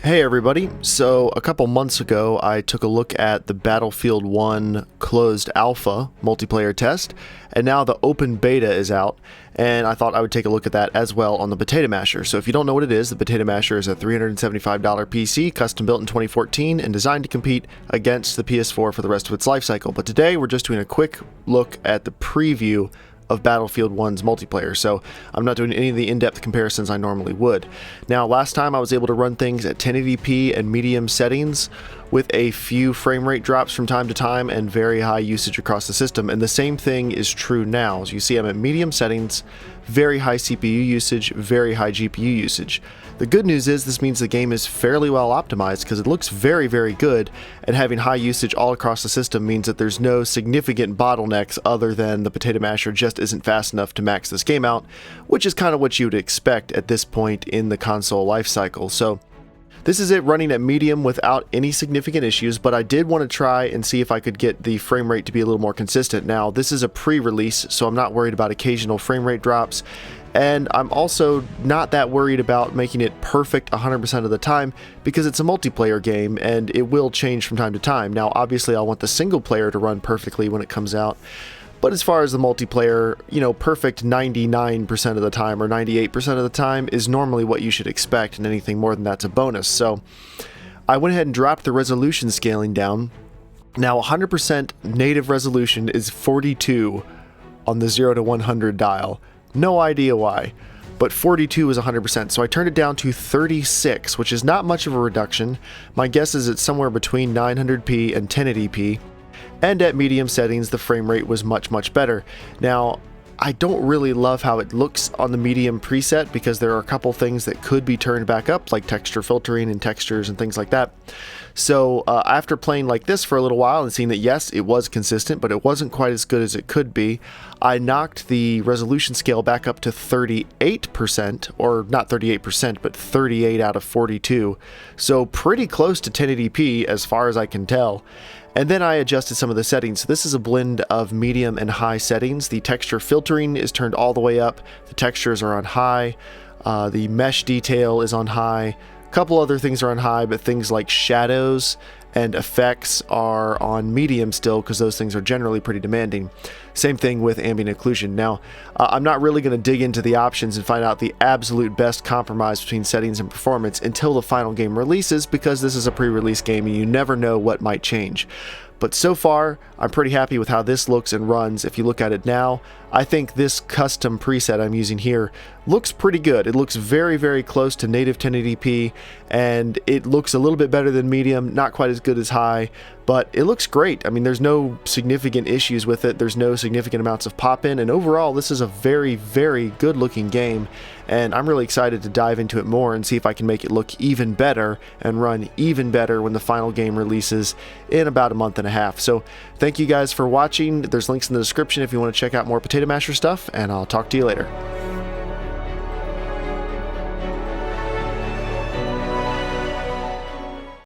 Hey everybody, so a couple months ago I took a look at the Battlefield 1 closed alpha multiplayer test, and now the open beta is out, and I thought I would take a look at that as well on the Potato Masher. So if you don't know what it is, the Potato Masher is a $375 PC, custom built in 2014 and designed to compete against the PS4 for the rest of its life cycle. But today we're just doing a quick look at the preview of Battlefield 1's multiplayer, so I'm not doing any of the in-depth comparisons I normally would. Now, last time I was able to run things at 1080p and medium settings with a few frame rate drops from time to time and very high usage across the system, and the same thing is true now. As you see, I'm at medium settings, very high CPU usage, very high GPU usage. The good news is this means the game is fairly well optimized because it looks very, very good, and having high usage all across the system means that there's no significant bottlenecks other than the Potato Masher just isn't fast enough to max this game out, which is kind of what you would expect at this point in the console lifecycle. So this is it running at medium without any significant issues, but I did want to try and see if I could get the frame rate to be a little more consistent. Now, this is a pre-release, so I'm not worried about occasional frame rate drops, and I'm also not that worried about making it perfect 100% of the time because it's a multiplayer game and it will change from time to time. Now, obviously, I want the single player to run perfectly when it comes out, but as far as the multiplayer, you know, perfect 99% of the time or 98% of the time is normally what you should expect, and anything more than that's a bonus. So I went ahead and dropped the resolution scaling down. Now 100% native resolution is 42 on the 0 to 100 dial. No idea why, but 42 is 100%, so I turned it down to 36, which is not much of a reduction. My guess is it's somewhere between 900p and 1080p. And at medium settings, the frame rate was much better. Now, I don't really love how it looks on the medium preset because there are a couple things that could be turned back up, like texture filtering and textures and things like that. So after playing like this for a little while and seeing that yes, it was consistent, but it wasn't quite as good as it could be, I knocked the resolution scale back up to 38%, or not 38%, but 38 out of 42. So pretty close to 1080p as far as I can tell. And then I adjusted some of the settings. So this is a blend of medium and high settings. The texture filtering is turned all the way up. The textures are on high. The mesh detail is on high. A couple other things are on high, but things like shadows and effects are on medium still because those things are generally pretty demanding. Same thing with ambient occlusion. Now, I'm not really going to dig into the options and find out the absolute best compromise between settings and performance until the final game releases, because this is a pre-release game and you never know what might change. But so far, I'm pretty happy with how this looks and runs. If you look at it now, I think this custom preset I'm using here looks pretty good. It looks very close to native 1080p, and it looks a little bit better than medium, not quite as good as high, but it looks great. I mean, there's no significant issues with it. There's no significant amounts of pop-in, and overall, this is a very good looking game, and I'm really excited to dive into it more and see if I can make it look even better and run even better when the final game releases in about a month and a half. So thank you guys for watching. There's links in the description if you want to check out more Potato Masher stuff, and I'll talk to you later.